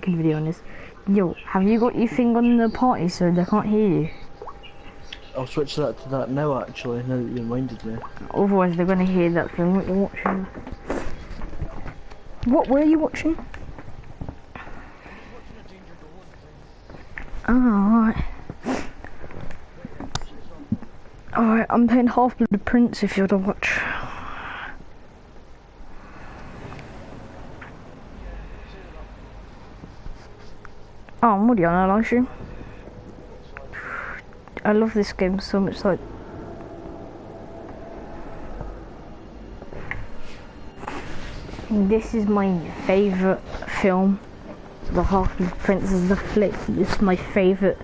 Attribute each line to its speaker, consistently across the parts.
Speaker 1: making a video on this. Yo, have you got your thing on the party so they can't hear you?
Speaker 2: I'll switch that to that now actually, now that you reminded me.
Speaker 1: Otherwise they're gonna hear that thing what you're watching. What were you watching? Oh, alright. Alright, I'm playing Half-Blood Prince if you want to watch. Oh, I'm already on a live stream. I love this game so much, like... This is my favourite film. The Half-Blood Prince is the flick. It's my favourite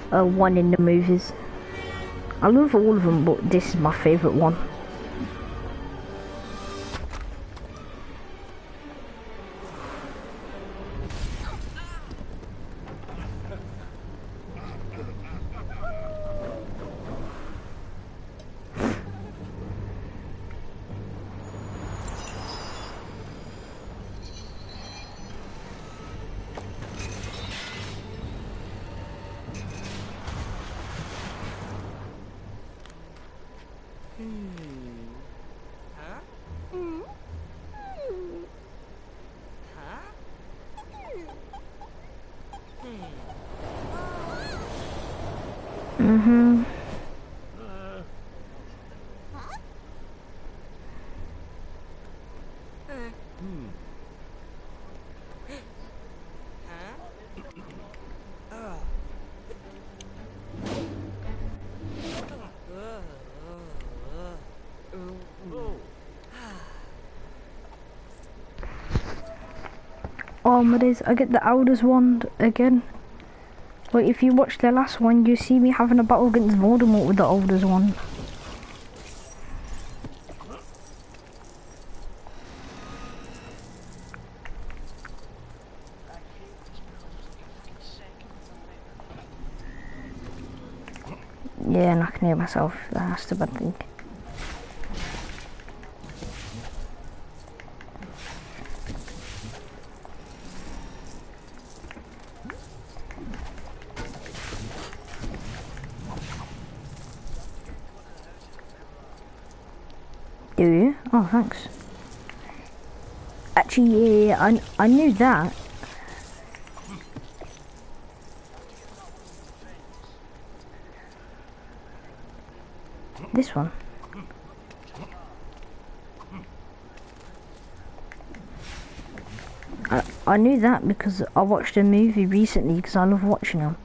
Speaker 1: one in the movies. I love all of them, but this is my favourite one. Mm-hmm. Oh my days, I get the Elder's Wand again. Like if you watch the last one, you see me having a battle against Voldemort with the Elder's Wand. Yeah, and I can hear myself, that's the bad thing. Do you? Oh, thanks. Actually, yeah, I knew that. This one. I knew that because I watched a movie recently because I love watching them.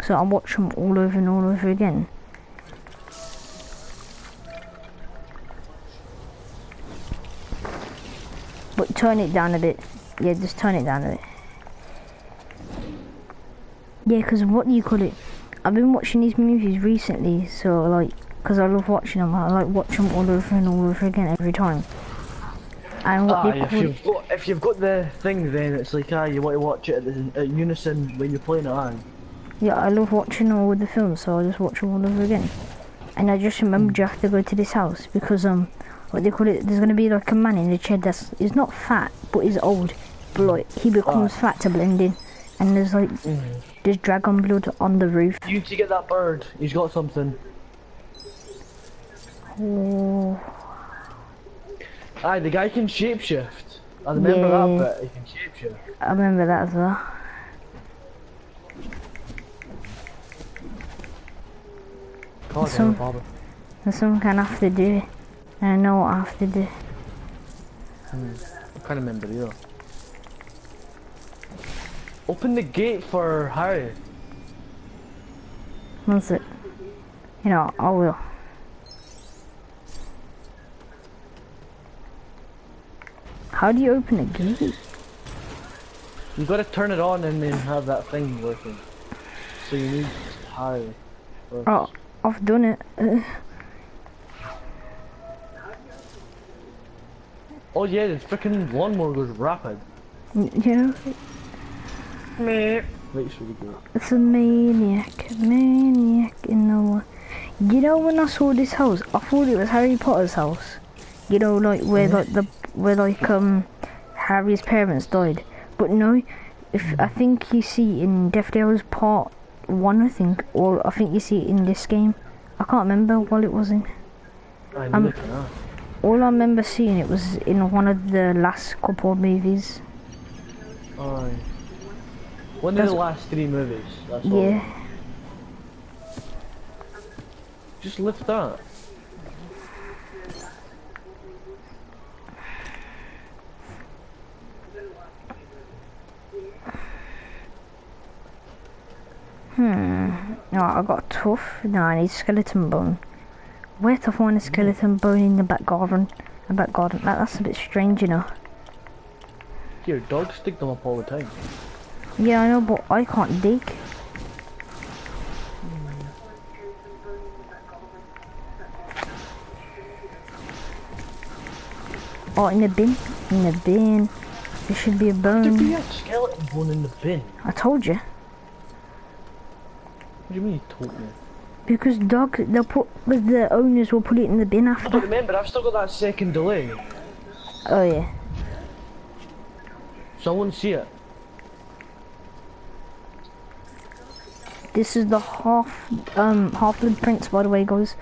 Speaker 1: So I watch them all over and all over again. But turn it down a bit. Yeah, just turn it down a bit. Yeah, because what do you call it? I've been watching these movies recently, so like, because I love watching them. I like watch them all over and all over again every time. And what they call
Speaker 2: if you've got the thing, then it's like you want to watch it at unison when you're playing it.
Speaker 1: Yeah, I love watching all the films, so I just watch them all over again. And I just remembered you have to go to this house because what they call it, there's gonna be like a man in the chair that's he's not fat but he's old, but like he becomes fat to blend in, and there's like there's dragon blood on the roof.
Speaker 2: You need to get that bird. He's got something.
Speaker 1: Oh.
Speaker 2: Aye, the guy can shapeshift. I remember that bit. He can shapeshift.
Speaker 1: I remember that as well. There's something I have to do. And I know what I have to do.
Speaker 2: I can't remember either. Open the gate for Harry.
Speaker 1: Once it, you know, I will. How do you open a gate?
Speaker 2: You gotta turn it on and then have that thing working. So you need Harry first.
Speaker 1: Oh, I've done it.
Speaker 2: Oh yeah, the freaking lawnmower goes rapid.
Speaker 1: Yeah.
Speaker 2: Meh. Right through the gate.
Speaker 1: It's a maniac in the one. You know when I saw this house, I thought it was Harry Potter's house. You know, like where like Harry's parents died. But no, I think you see in Death Dealers Part 1, I think, or I think you see it in this game. I can't remember what it was in. All I remember seeing it was in one of the last couple of movies.
Speaker 2: Aye. One of the last 3 movies, that's all.
Speaker 1: Yeah.
Speaker 2: Just lift that.
Speaker 1: No, I got tough. No, I need skeleton bone. Where to find a skeleton bone in the back garden? That's a bit strange, you know.
Speaker 2: Here, dogs dig them up all the time.
Speaker 1: Yeah, I know, but I can't dig. Oh, in the bin. In the bin. There should be a bone.
Speaker 2: There'd be a skeleton bone in the bin.
Speaker 1: I told you.
Speaker 2: What do you mean you told me?
Speaker 1: Because dogs, the owners will put it in the bin after.
Speaker 2: But remember, I've still got that second delay.
Speaker 1: Oh yeah.
Speaker 2: So I won't see it.
Speaker 1: This is the Half-Blood Prince, by the way, guys.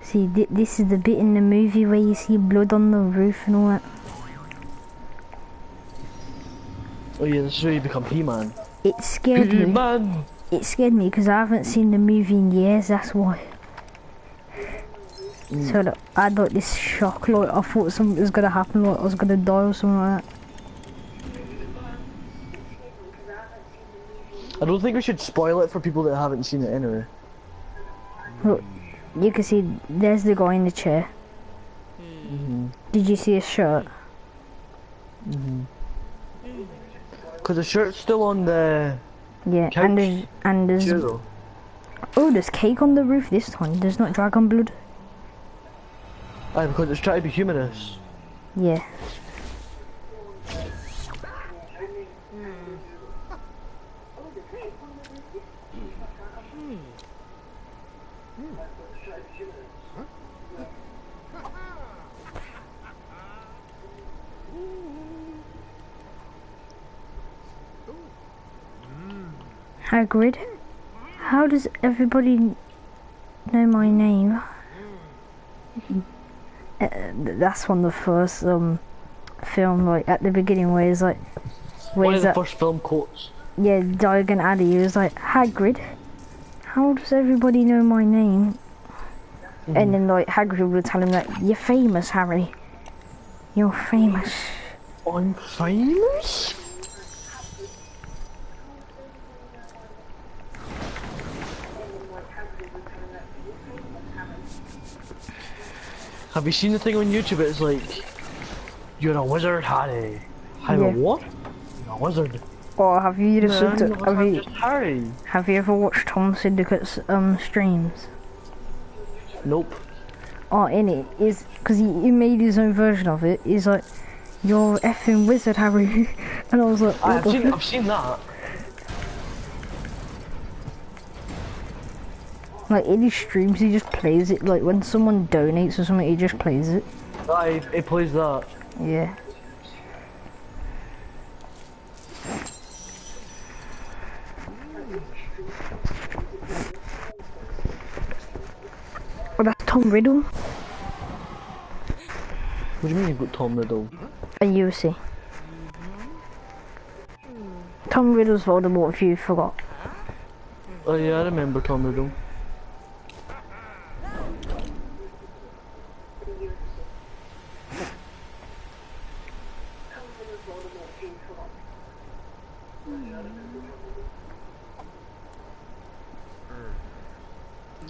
Speaker 1: See, this is the bit in the movie where you see blood on the roof and all that.
Speaker 2: Oh yeah, this is where you become He-Man.
Speaker 1: It scared me.
Speaker 2: He-Man!
Speaker 1: It scared me because I haven't seen the movie in years, that's why. So like, I had like this shock, like I thought something was gonna happen, like I was gonna die or something like that.
Speaker 2: I don't think we should spoil it for people that haven't seen it anyway.
Speaker 1: Look, you can see, there's the guy in the chair. Did you see his shirt?
Speaker 2: Because the shirt's still on the
Speaker 1: Yeah,
Speaker 2: couch.
Speaker 1: and there's
Speaker 2: Chair, though.
Speaker 1: oh, there's cake on the roof this time. There's not dragon blood.
Speaker 2: Aye, because it's trying to be humorous.
Speaker 1: Yeah. Hagrid, how does everybody know my name? That's one of the first film, like at the beginning, where it's like,
Speaker 2: One of the first film quotes.
Speaker 1: Yeah, Diagon Alley. It was like, Hagrid, how does everybody know my name? And then like Hagrid would tell him that you're famous, Harry. You're famous.
Speaker 2: I'm famous? Have you seen the thing on YouTube? It's like, you're a wizard, Harry. I'm a what? You're a wizard.
Speaker 1: Or have you listened to?
Speaker 2: I'm just Harry.
Speaker 1: Have you ever watched Tom Syndicate's streams?
Speaker 2: Nope.
Speaker 1: Oh, in it is because he made his own version of it. He's like, "You're a effing wizard, Harry," and I was like,
Speaker 2: I've seen that.
Speaker 1: Like in his streams, he just plays it. Like when someone donates or something, he just plays it.
Speaker 2: Aye, he plays that.
Speaker 1: Yeah. Oh, that's Tom Riddle.
Speaker 2: What do you mean you've got Tom Riddle?
Speaker 1: A UC. Tom Riddle's Voldemort, if you forgot.
Speaker 2: Oh yeah, I remember Tom Riddle.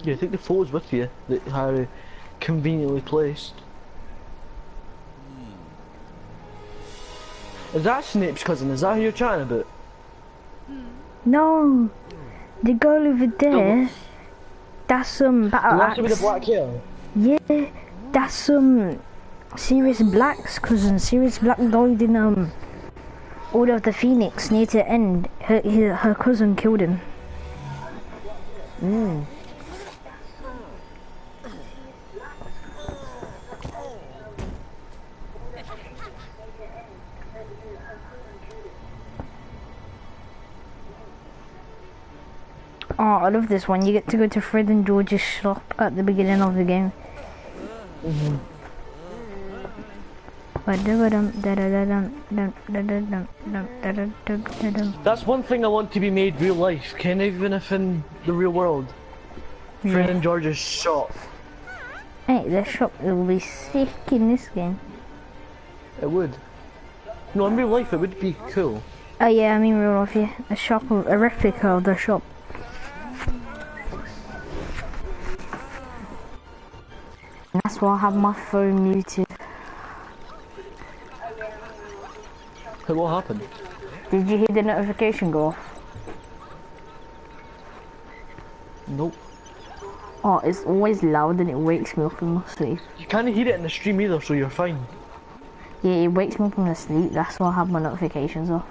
Speaker 2: Yeah, I think the photo's with you that Harry conveniently placed. Is that Snape's cousin? Is that who you're chatting about?
Speaker 1: No, the girl over there. That's Battle Axe.
Speaker 2: With the black hair.
Speaker 1: Yeah, that's Sirius Black's cousin. Sirius Black died in Order of the Phoenix near the end. Her cousin killed him. Oh, I love this one. You get to go to Fred and George's shop at the beginning of the game.
Speaker 2: That's one thing I want to be made real life, kind of even if in the real world. Fred and George's shop.
Speaker 1: Hey, the shop will be sick in this game.
Speaker 2: It would. No, in real life it would be cool.
Speaker 1: Oh yeah, I mean real life, yeah. A shop, a replica of the shop. That's why I have my phone muted.
Speaker 2: Hey, what happened?
Speaker 1: Did you hear the notification go off?
Speaker 2: Nope.
Speaker 1: Oh, it's always loud and it wakes me up in my sleep.
Speaker 2: You can't hear it in the stream either, so you're fine.
Speaker 1: Yeah, it wakes me up in my sleep, that's why I have my notifications off.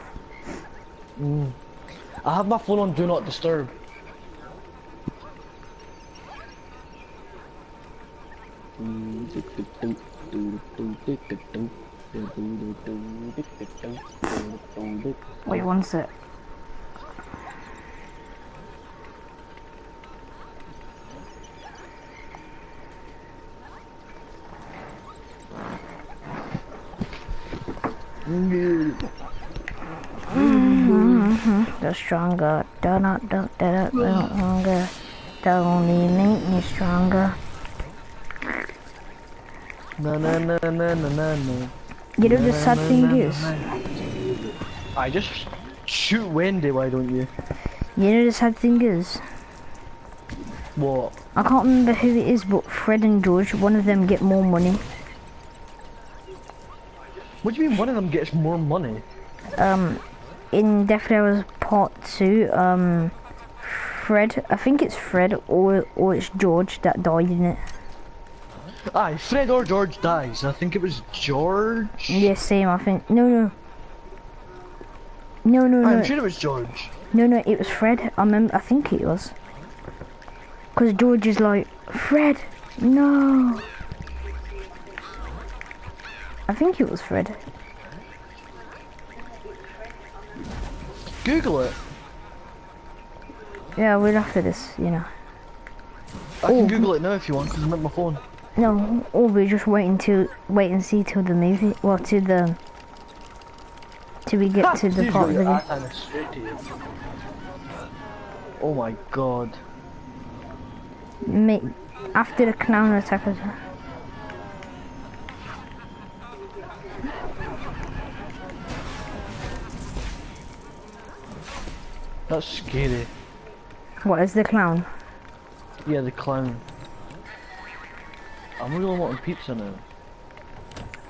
Speaker 2: I have my phone on Do Not Disturb.
Speaker 1: Wait one sec. The stronger, don't longer. Don't only make me stronger.
Speaker 2: Na na na na na na na.
Speaker 1: You know the sad thing is?
Speaker 2: I just shoot Wendy, why don't you?
Speaker 1: You know the sad thing is?
Speaker 2: What?
Speaker 1: I can't remember who it is, but Fred and George, one of them get more money.
Speaker 2: What do you mean one of them gets more money?
Speaker 1: In Death Hours Part 2, Fred, I think it's Fred or it's George that died in it.
Speaker 2: Aye, Fred or George dies. I think it was George.
Speaker 1: Yeah, same, I think. No. No.
Speaker 2: I'm sure it was George.
Speaker 1: No, it was Fred. I think it was. Because George is like, Fred, no. I think it was Fred.
Speaker 2: Google it.
Speaker 1: Yeah, we'll after this, you know.
Speaker 2: I can Google it now if you want, because I'm at my phone.
Speaker 1: No, or we just wait and see till the movie, well, till we get to the part of the game.
Speaker 2: Oh my god.
Speaker 1: Mate, after the clown attack us.
Speaker 2: That's scary.
Speaker 1: What is the clown?
Speaker 2: Yeah, the clown. I'm really wanting pizza now.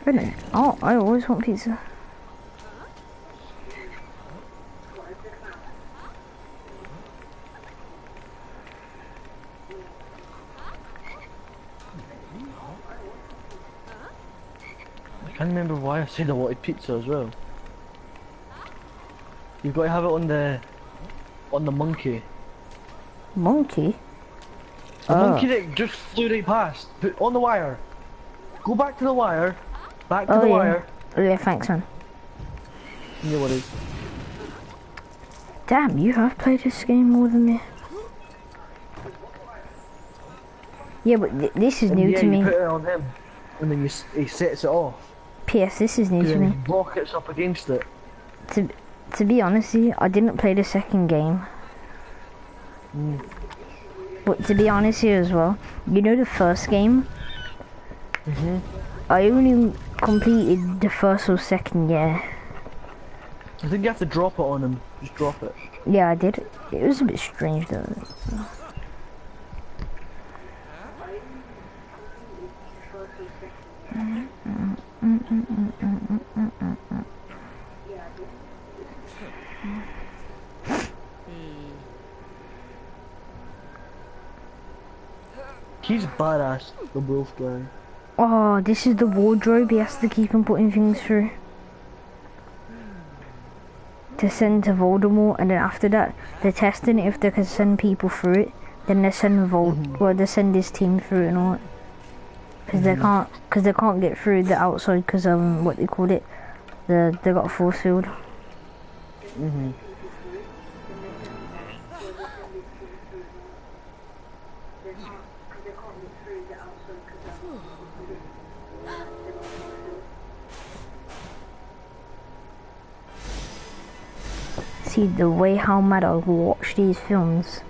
Speaker 1: Really? Oh, I always want pizza.
Speaker 2: I can't remember why I said I wanted pizza as well. You've got to have it on the monkey.
Speaker 1: Monkey?
Speaker 2: The monkey that just flew right past. Put on the wire. Go back to the wire. Back to the wire.
Speaker 1: Oh yeah, thanks man.
Speaker 2: Yeah, what is?
Speaker 1: Damn, you have played this game more than me. Yeah, but this is new to me.
Speaker 2: You put it on him, and then he sets it off.
Speaker 1: P.S. This is new to me.
Speaker 2: Rockets up against it.
Speaker 1: To be honest with you, I didn't play the second game. But to be honest here as well, you know the first game? I only completed the first or second, yeah.
Speaker 2: I think you have to drop it on him. Just drop it.
Speaker 1: Yeah, I did. It was a bit strange though.
Speaker 2: He's badass, the wolf guy.
Speaker 1: Oh, this is the wardrobe he has to keep on putting things through. To send to Voldemort, and then after that, they're testing if they can send people through it. Then they send they send his team through it and all that. Because they can't get through the outside because what they called it, they got a force field. See the way how mad I watch these films.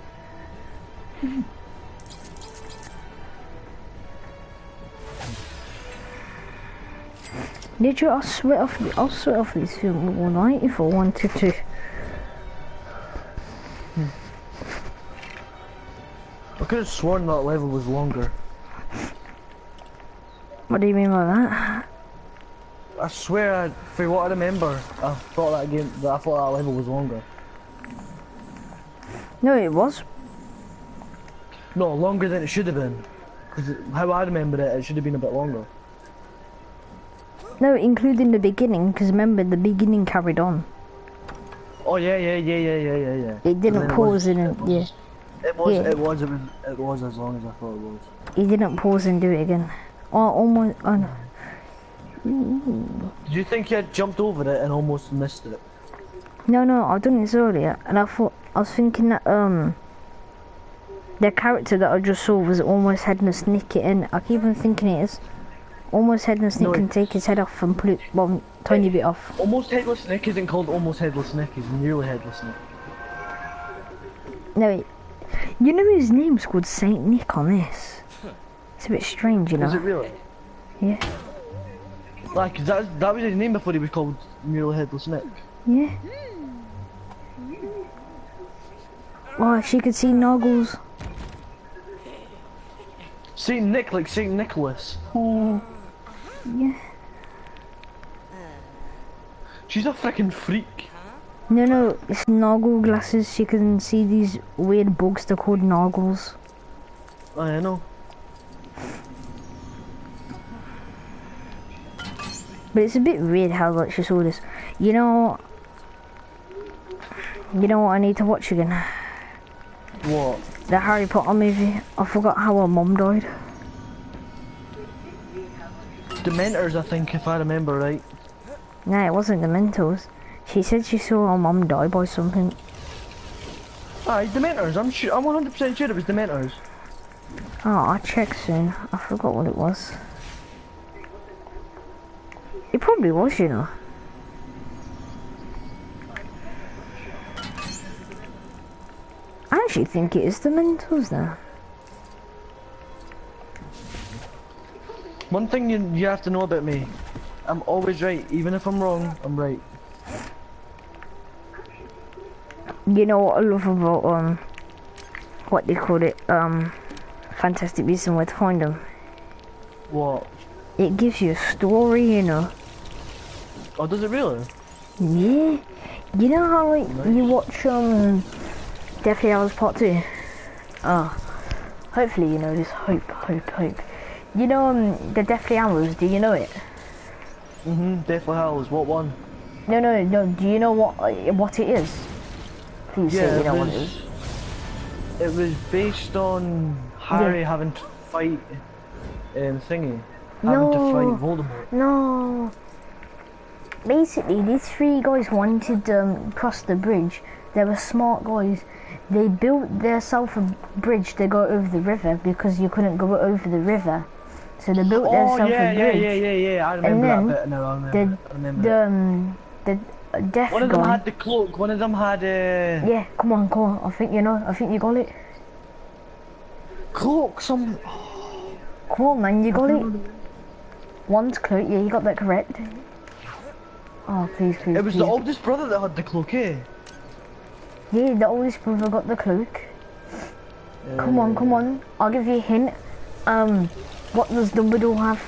Speaker 1: Literally, I'll sweat off this film all night if I wanted to.
Speaker 2: I could have sworn that level was longer.
Speaker 1: What do you mean by that?
Speaker 2: I swear, for what I remember, I thought that level was longer.
Speaker 1: No, it was.
Speaker 2: No, longer than it should have been. Because how I remember it, it should have been a bit longer.
Speaker 1: No, including the beginning, because remember, the beginning carried on.
Speaker 2: Oh yeah.
Speaker 1: It didn't pause in it, yeah.
Speaker 2: It was as long as I thought it was.
Speaker 1: He didn't pause and do it again. Oh, almost, oh no.
Speaker 2: Do you think you had jumped over it and almost missed it?
Speaker 1: No, I've done this earlier, and I was thinking that, the character that I just saw was almost headless Nick it in. I keep on thinking it is. Almost headless Nick can take his head off and put it one tiny bit off.
Speaker 2: Almost headless Nick isn't called almost headless Nick, he's nearly headless Nick.
Speaker 1: No, you know his name's called Saint Nick on this. It's a bit strange, you know.
Speaker 2: Is it really?
Speaker 1: Yeah.
Speaker 2: Like, that was his name before he was called nearly headless Nick?
Speaker 1: Yeah. Oh, she could see Noggles.
Speaker 2: Saint Nick, like Saint Nicholas.
Speaker 1: Oh. Yeah.
Speaker 2: She's a freaking freak.
Speaker 1: No, it's Noggle glasses. She can see these weird bugs. They're called Noggles.
Speaker 2: I know.
Speaker 1: But it's a bit weird how like she saw this. You know what I need to watch again?
Speaker 2: What?
Speaker 1: The Harry Potter movie. I forgot how her mum died.
Speaker 2: Dementors, I think, if I remember right.
Speaker 1: No, it wasn't the Mentors. She said she saw her mum die by something.
Speaker 2: Aye, Dementors. I'm 100% sure it was Dementors.
Speaker 1: Oh, I'll check soon. I forgot what it was. It probably was, you know. I actually think it is the Mentors now.
Speaker 2: One thing you have to know about me, I'm always right. Even if I'm wrong, I'm right.
Speaker 1: You know what I love about what they call it, Fantastic Beasts and Where to Find Them?
Speaker 2: What?
Speaker 1: It gives you a story, you know.
Speaker 2: Oh, does it really?
Speaker 1: Yeah. You know how like you watch Deathly Hallows Part 2? Hopefully you know this. Hope. You know the Deathly Hallows, do you know it?
Speaker 2: Deathly Hallows, what one?
Speaker 1: No, do you know what it is? Please say you know what it is.
Speaker 2: It was based on Harry having to fight Thingy. Having to fight Voldemort.
Speaker 1: No. Basically, these three guys wanted to cross the bridge. They were smart guys. They built themselves a bridge to go over the river because you couldn't go over the river. So they built themselves a bridge.
Speaker 2: Yeah. I remember that bit now. I remember.
Speaker 1: The deaf
Speaker 2: one of them
Speaker 1: guy.
Speaker 2: had the cloak. One of them had
Speaker 1: Yeah, come on. I think you know. I think you got it.
Speaker 2: Cloak.
Speaker 1: Come on, man, you got it. One's cloak. Yeah, you got that correct. Oh, please.
Speaker 2: It was the oldest brother that had the cloak, eh?
Speaker 1: Yeah, the oldest brother got the cloak. Come on. I'll give you a hint. What does Dumbledore have?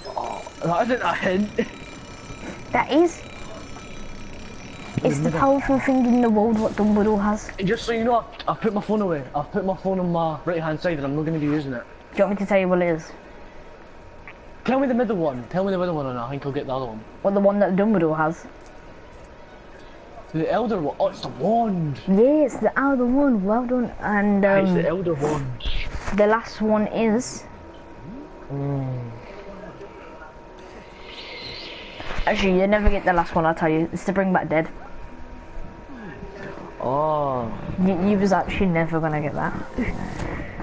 Speaker 2: Oh, that isn't a hint.
Speaker 1: That is. It's the powerful thing in the world what Dumbledore has.
Speaker 2: And just so you know, I put my phone away. I've put my phone on my right hand side and I'm not going to be using it.
Speaker 1: Do you want me to tell you what it is?
Speaker 2: Tell me the middle one. Tell me the middle one and I think I'll get the other one.
Speaker 1: What, the one that Dumbledore has?
Speaker 2: The elder one. Oh, it's the wand.
Speaker 1: Yeah, it's the elder one. Well done. And
Speaker 2: it's the elder wand.
Speaker 1: The last one is... Actually, you never get the last one, I'll tell you. It's to bring back dead.
Speaker 2: Oh.
Speaker 1: You was actually never gonna get that.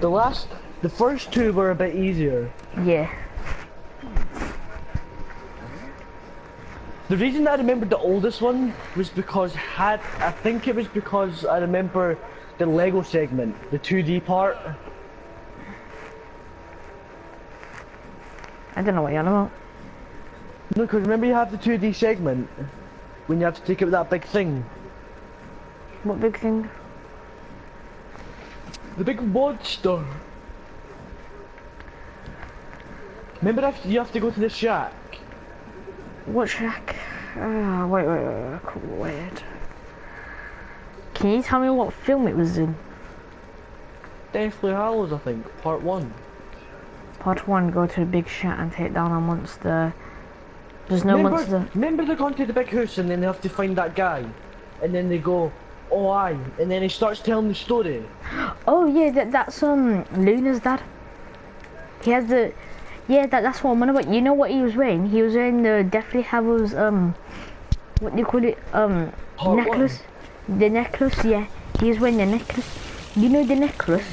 Speaker 2: The first two were a bit easier.
Speaker 1: Yeah.
Speaker 2: The reason I remembered the oldest one was because I think it was because I remember the Lego segment, the 2D part.
Speaker 1: I don't know what you're on about.
Speaker 2: No, because remember you have the 2D segment when you have to take out that big thing.
Speaker 1: What big thing?
Speaker 2: The big monster. Remember you have to go to the shack?
Speaker 1: What shack? Wait. Can you tell me what film it was in?
Speaker 2: Deathly Hallows, I think, part 1.
Speaker 1: Part 1, go to the big shack and take down a monster. There's no monster.
Speaker 2: Remember they're going to the big house and then they have to find that guy? And then they go, oh aye, and then he starts telling the story.
Speaker 1: Oh yeah, that's Luna's dad. He has the... Yeah, that's what I'm on about. You know what he was wearing? He was wearing the Deathly Hallows, what do you call it? Necklace. The necklace, yeah. He was wearing the necklace. You know the necklace?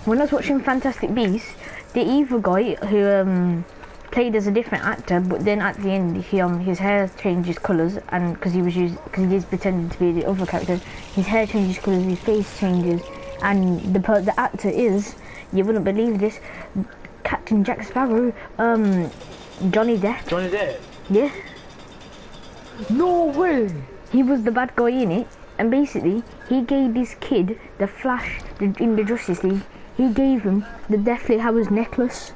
Speaker 1: When I was watching Fantastic Beasts, the evil guy who played as a different actor, but then at the end his hair changes colours, and because he's pretending to be the other character, his hair changes colours, his face changes, and the actor is, you wouldn't believe this, Captain Jack Sparrow, Johnny Depp.
Speaker 2: Johnny Depp?
Speaker 1: Yeah.
Speaker 2: No way!
Speaker 1: He was the bad guy in it, and basically, he gave this kid, the Flash, in the Justice League, he gave him the Deathly Hallows necklace.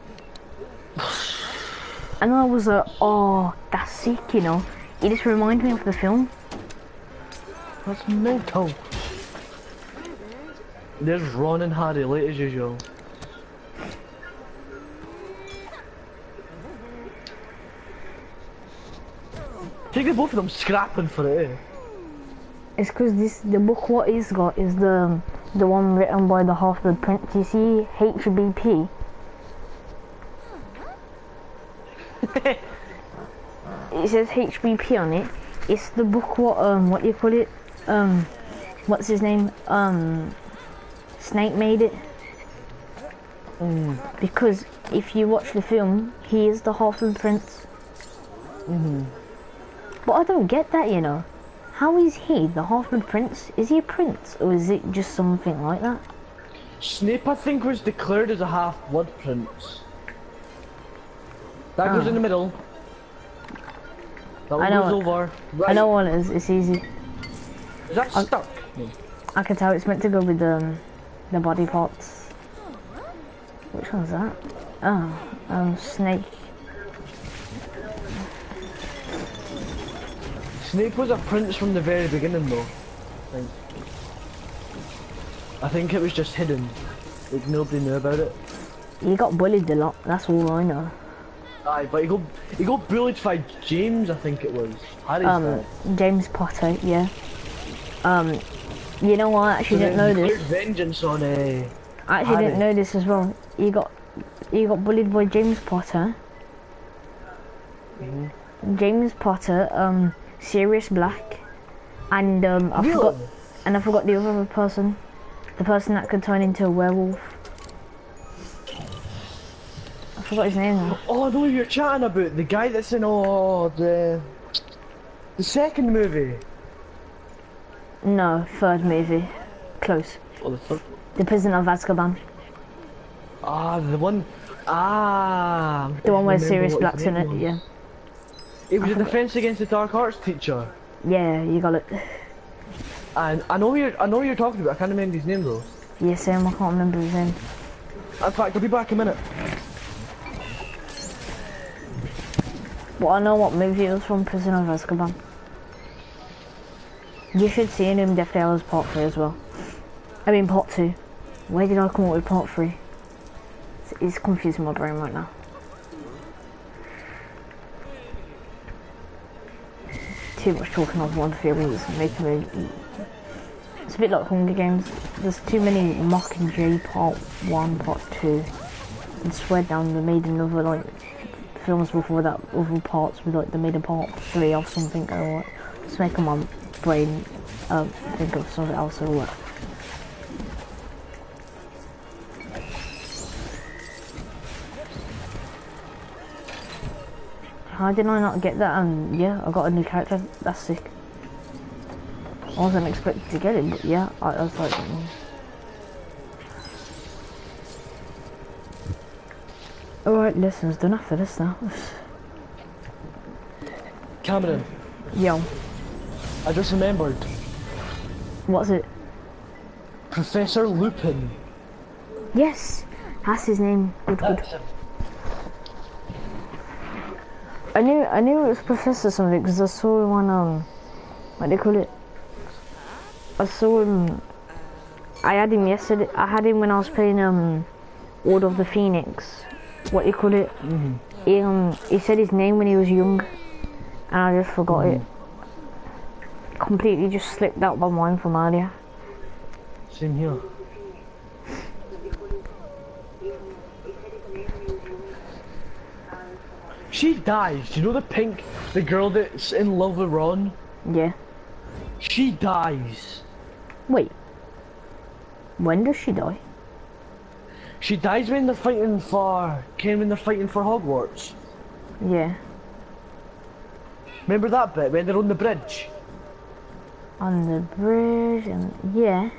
Speaker 1: And I was like, oh, that's sick, you know. It just reminded me of the film.
Speaker 2: That's mental. There's Ron and Harry late as usual. I think both of them scrapping for it, eh?
Speaker 1: It's because the book what he's got is the one written by the Half-Blood Prince. You see HBP? It says HBP on it. It's the book what do you call it? What's his name? Snake made it. Because if you watch the film, he is the Half-Blood Prince. But I don't get that, you know. How is he the Half-Blood Prince? Is he a prince, or is it just something like that?
Speaker 2: Snape, I think, was declared as a half-blood prince. That goes in the middle. That one goes over. Right.
Speaker 1: I know what it is. It's easy.
Speaker 2: Is that stuck?
Speaker 1: I can tell it's meant to go with the body parts. Which one's that? Oh, Snake.
Speaker 2: Snape was a prince from the very beginning, though. I think it was just hidden. Like, nobody knew about it.
Speaker 1: He got bullied a lot, that's all I know.
Speaker 2: Aye, but he got bullied by James, I think it was. Harry's dad.
Speaker 1: James Potter, yeah. You know what, I actually didn't know this.
Speaker 2: Vengeance on
Speaker 1: I actually didn't know this as well. He got bullied by James Potter. James Potter, Sirius Black, and I forgot the other person, the person that could turn into a werewolf. I forgot his name now.
Speaker 2: Oh, I know what you're chatting about. The guy that's in the second movie.
Speaker 1: No, third movie. Close.
Speaker 2: Oh, the third.
Speaker 1: The Prisoner of Azkaban.
Speaker 2: The one.
Speaker 1: The one where Sirius Black's in it. Yeah.
Speaker 2: It was a Defense Against the Dark Arts teacher.
Speaker 1: Yeah, you got it.
Speaker 2: And I know what you're talking about. I can't remember his name though.
Speaker 1: Yeah, same. I can't remember his name.
Speaker 2: In fact, I'll be back in a minute.
Speaker 1: Well, I know what movie it was from. Prisoner of Azkaban. You should see him Deathly Hallows Part 3 as well. I mean Part 2. Where did I come up with Part 3? It's confusing my brain right now. Too much talking of one theory is making me... It's a bit like Hunger Games. There's too many Mockingjay Part 1, Part 2. And swear down they made another like films before that, other parts with like they made a Part 3 or something or what. It's making my brain think of something else or what. How did I not get that? And yeah, I got a new character. That's sick. I wasn't expecting to get it, but yeah, I was like, alright, lesson's done after this now.
Speaker 2: Cameron,
Speaker 1: Yo,
Speaker 2: I just remembered.
Speaker 1: what's it?
Speaker 2: Professor Lupin.
Speaker 1: Yes, that's his name. Good.
Speaker 2: That's him.
Speaker 1: I knew it was Professor something because I saw him on what do you call it? I saw him. I had him yesterday. I had him when I was playing Order of the Phoenix. What do you call it? He said his name when he was young, and I just forgot it. Completely just slipped out my mind from earlier.
Speaker 2: Same here. She dies. Do you know the girl that's in love with Ron?
Speaker 1: Yeah.
Speaker 2: She dies.
Speaker 1: Wait. When does she die?
Speaker 2: She dies when they're fighting for Hogwarts.
Speaker 1: Yeah.
Speaker 2: Remember that bit when they're on the bridge?
Speaker 1: On the bridge and yeah.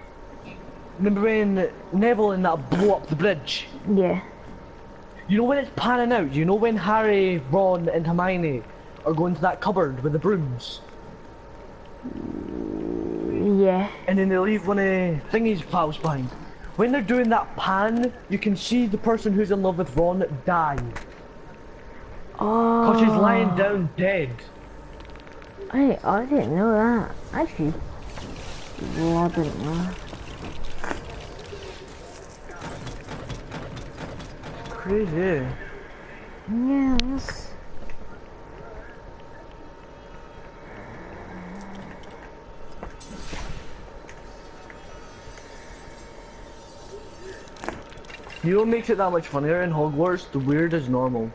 Speaker 2: Remember when Neville and that blow up the bridge?
Speaker 1: Yeah.
Speaker 2: You know when it's panning out, you know when Harry, Ron and Hermione are going to that cupboard with the brooms?
Speaker 1: Yeah.
Speaker 2: And then they leave one of Thingy's pals behind. When they're doing that pan, you can see the person who's in love with Ron die.
Speaker 1: Oh.
Speaker 2: Cause she's lying down dead.
Speaker 1: I didn't know that. Actually, well, I didn't know.
Speaker 2: Crazy.
Speaker 1: Yeah, that's...
Speaker 2: You know what makes it that much funnier in Hogwarts? The weird is normal.